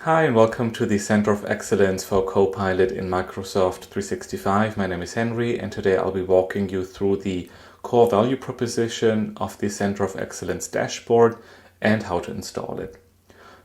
Hi and welcome to the Center of Excellence for Copilot in Microsoft 365. My name is Henry and today I'll be walking you through the core value proposition of the Center of Excellence dashboard and how to install it.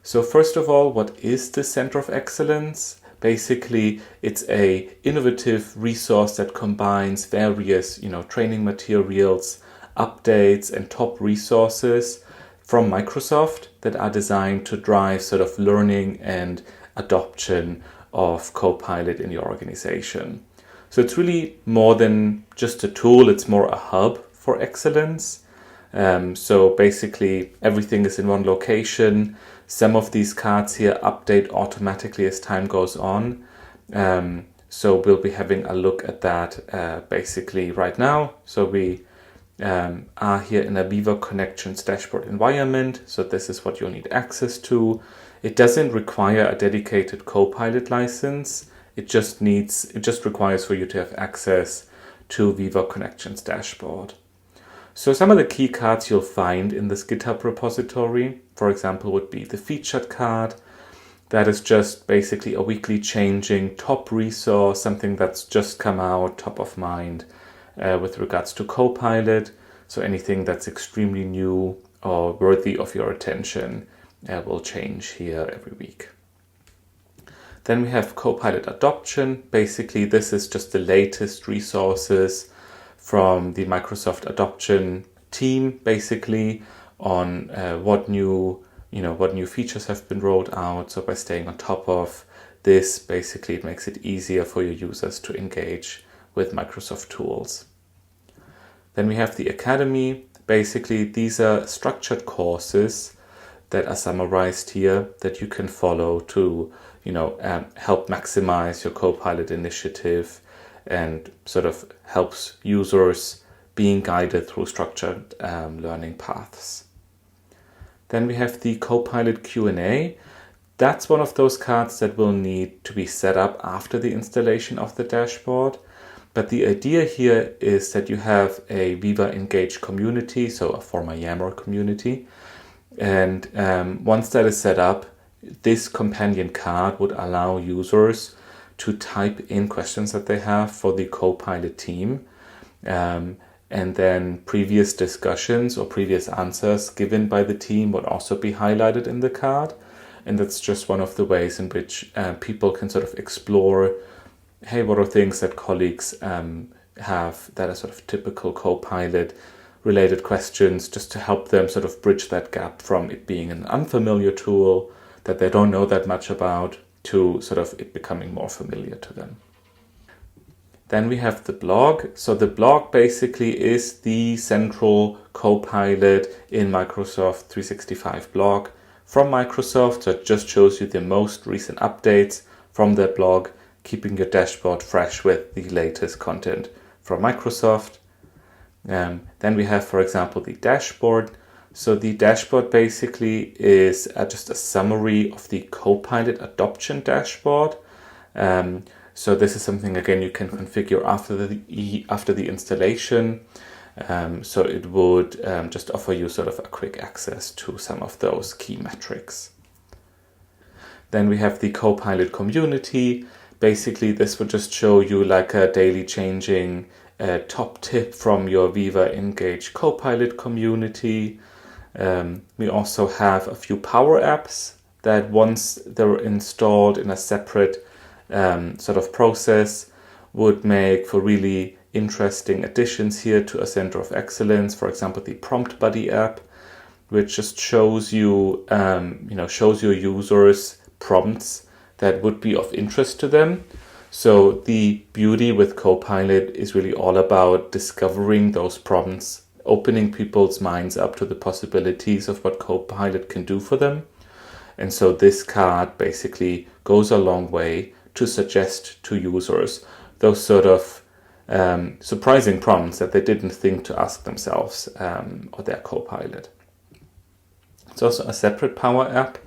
So first of all, what is the Center of Excellence? Basically, it's a innovative resource that combines various, training materials, updates and top resources from Microsoft that are designed to drive sort of learning and adoption of Copilot in your organization. So it's really more than just a tool, it's more a hub for excellence. So basically everything is in one location. Some of these cards here update automatically as time goes on. So we'll be having a look at that basically right now. So we are here in a Viva Connections dashboard environment. So this is what you'll need access to. It doesn't require a dedicated Copilot license. It just requires for you to have access to Viva Connections dashboard. So some of the key cards you'll find in this GitHub repository, for example, would be the featured card. That is just basically a weekly changing top resource, something that's just come out, top of mind with regards to Copilot. So anything that's extremely new or worthy of your attention will change here every week. Then we have Copilot adoption. Basically, this is just the latest resources from the Microsoft adoption team, basically on what new features have been rolled out. So by staying on top of this, basically it makes it easier for your users to engage with Microsoft tools. Then we have the Academy. Basically, these are structured courses that are summarized here that you can follow to, help maximize your Copilot initiative and sort of helps users being guided through structured learning paths. Then we have the Copilot Q&A. That's one of those cards that will need to be set up after the installation of the dashboard. But the idea here is that you have a Viva Engage community, so a former Yammer community. And once that is set up, this companion card would allow users to type in questions that they have for the Copilot team. And then previous discussions or previous answers given by the team would also be highlighted in the card. And that's just one of the ways in which people can sort of explore, hey, what are things that colleagues have that are sort of typical Copilot related questions, just to help them sort of bridge that gap from it being an unfamiliar tool that they don't know that much about to sort of it becoming more familiar to them. Then we have the blog. So the blog basically is the central Copilot in Microsoft 365 blog from Microsoft. So it just shows you the most recent updates from their blog, keeping your dashboard fresh with the latest content from Microsoft. Then we have, for example, the dashboard. So the dashboard basically is just a summary of the Copilot adoption dashboard. So this is something, again, you can configure after the installation. So it would just offer you sort of a quick access to some of those key metrics. Then we have the Copilot community. Basically, this would just show you like a daily changing top tip from your Viva Engage Copilot community. We also have a few power apps that once they're installed in a separate sort of process would make for really interesting additions here to a Center of Excellence. For example, the Prompt Buddy app, which just shows you, shows your users prompts that would be of interest to them. So the beauty with Copilot is really all about discovering those prompts, opening people's minds up to the possibilities of what Copilot can do for them. And so this card basically goes a long way to suggest to users those sort of surprising prompts that they didn't think to ask themselves or their Copilot. It's also a separate power app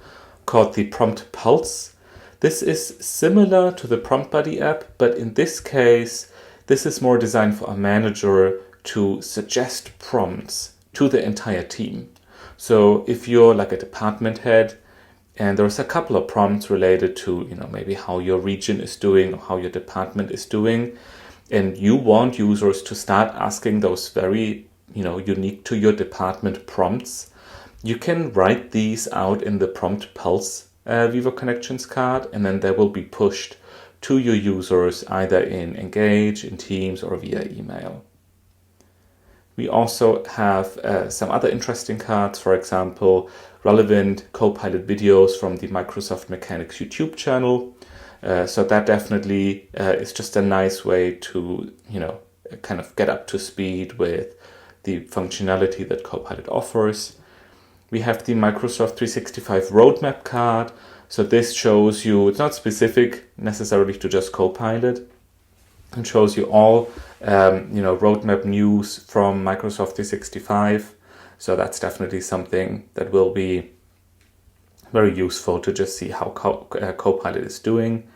called the Prompt Pulse. This is similar to the Prompt Buddy app, but in this case, this is more designed for a manager to suggest prompts to the entire team. So if you're like a department head And there's a couple of prompts related to, maybe how your region is doing or how your department is doing. And you want users to start asking those very, unique to your department prompts. You can write these out in the prompt pulse Viva Connections card, and then they will be pushed to your users either in Engage, in Teams, or via email. We also have some other interesting cards, for example, relevant Copilot videos from the Microsoft Mechanics YouTube channel. So that definitely is just a nice way to, kind of get up to speed with the functionality that Copilot offers. We have the Microsoft 365 roadmap card. So this shows you, it's not specific necessarily to just Copilot. It shows you all, roadmap news from Microsoft 365. So that's definitely something that will be very useful to just see how Copilot is doing.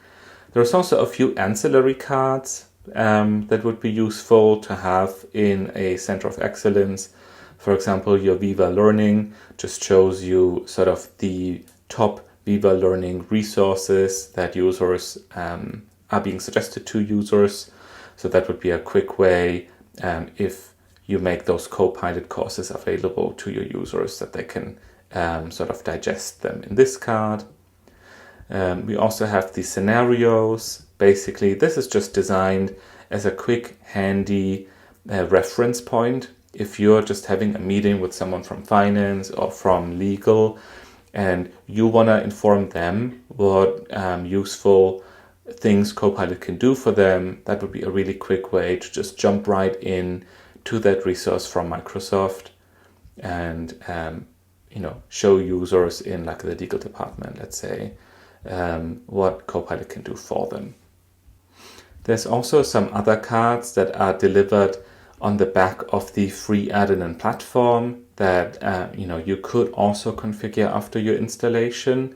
There's also a few ancillary cards that would be useful to have in a Center of Excellence. For example, your Viva Learning just shows you sort of the top Viva Learning resources that users are being suggested to users. So that would be a quick way if you make those Copilot courses available to your users that they can sort of digest them in this card. We also have the scenarios. Basically, this is just designed as a quick, handy reference point. If you're just having a meeting with someone from finance or from legal and you want to inform them what useful things Copilot can do for them, that would be a really quick way to just jump right in to that resource from Microsoft and show users in like the legal department, let's say, what Copilot can do for them. There's also some other cards that are delivered on the back of the free add-in platform that you could also configure after your installation.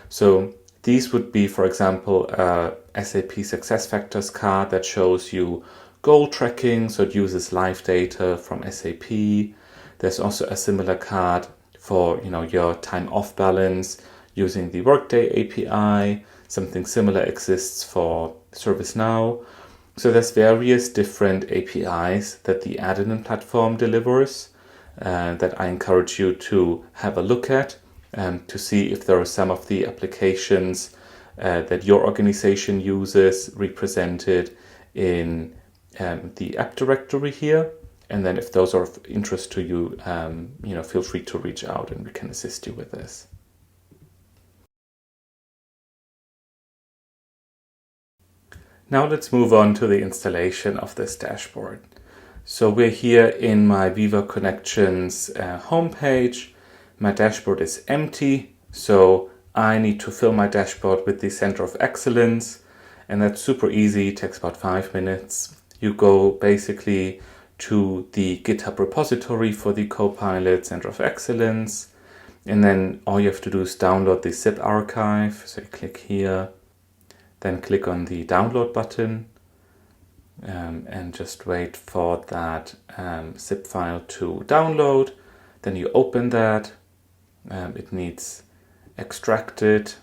So these would be, for example, a SAP SuccessFactors card that shows you goal tracking, so it uses live data from SAP. There's also a similar card for your time off balance using the Workday API. Something similar exists for ServiceNow. So there's various different APIs that the add-in platform delivers that I encourage you to have a look at to see if there are some of the applications that your organization uses represented in the app directory here. And then if those are of interest to you, feel free to reach out and we can assist you with this. Now let's move on to the installation of this dashboard. So we're here in my Viva Connections homepage. My dashboard is empty, so I need to fill my dashboard with the Center of Excellence, and that's super easy. It takes about 5 minutes. You go basically to the GitHub repository for the Copilot Center of Excellence, and then all you have to do is download the zip archive. So you click here, then click on the download button and just wait for that zip file to download. Then you open that. It needs extracted.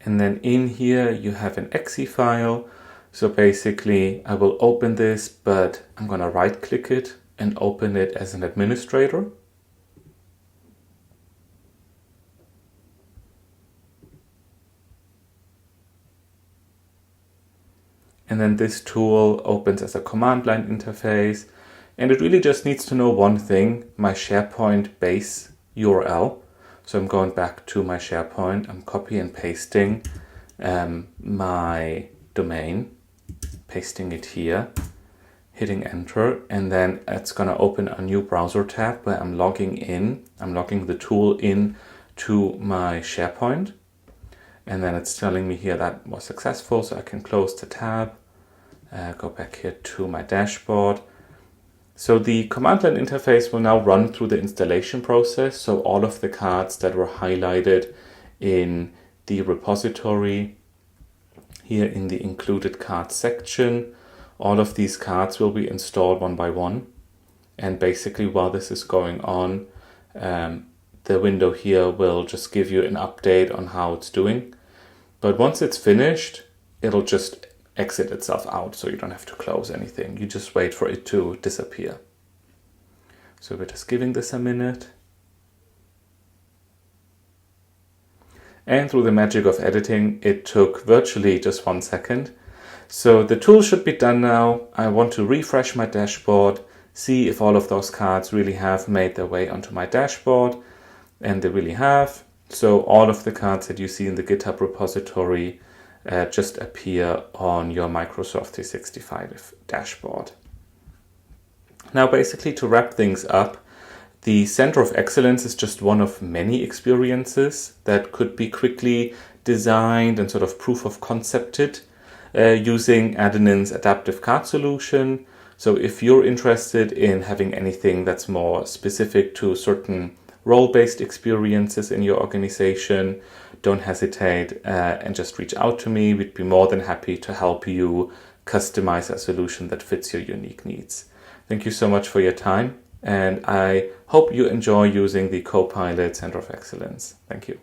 And then in here you have an exe file. So basically I will open this, but I'm going to right click it and open it as an administrator. And then this tool opens as a command line interface. And it really just needs to know one thing, my SharePoint base URL. So I'm going back to my SharePoint. I'm copy and pasting my domain, pasting it here, hitting enter. And then it's going to open a new browser tab where I'm logging in. I'm logging the tool in to my SharePoint. And then it's telling me here that was successful, so I can close the tab, go back here to my dashboard. So the command line interface will now run through the installation process. So all of the cards that were highlighted in the repository here in the included cards section, all of these cards will be installed one by one. And basically while this is going on, the window here will just give you an update on how it's doing. But once it's finished, it'll just exit itself out, so you don't have to close anything. You just wait for it to disappear. So we're just giving this a minute. And through the magic of editing, it took virtually just 1 second. So the tool should be done now. I want to refresh my dashboard, see if all of those cards really have made their way onto my dashboard, and they really have. So all of the cards that you see in the GitHub repository just appear on your Microsoft 365 dashboard. Now, basically, to wrap things up, the Center of Excellence is just one of many experiences that could be quickly designed and sort of proof of concepted using Adenin's adaptive card solution. So if you're interested in having anything that's more specific to certain role-based experiences in your organization, don't hesitate and just reach out to me. We'd be more than happy to help you customize a solution that fits your unique needs. Thank you so much for your time, and I hope you enjoy using the Copilot Center of Excellence. Thank you.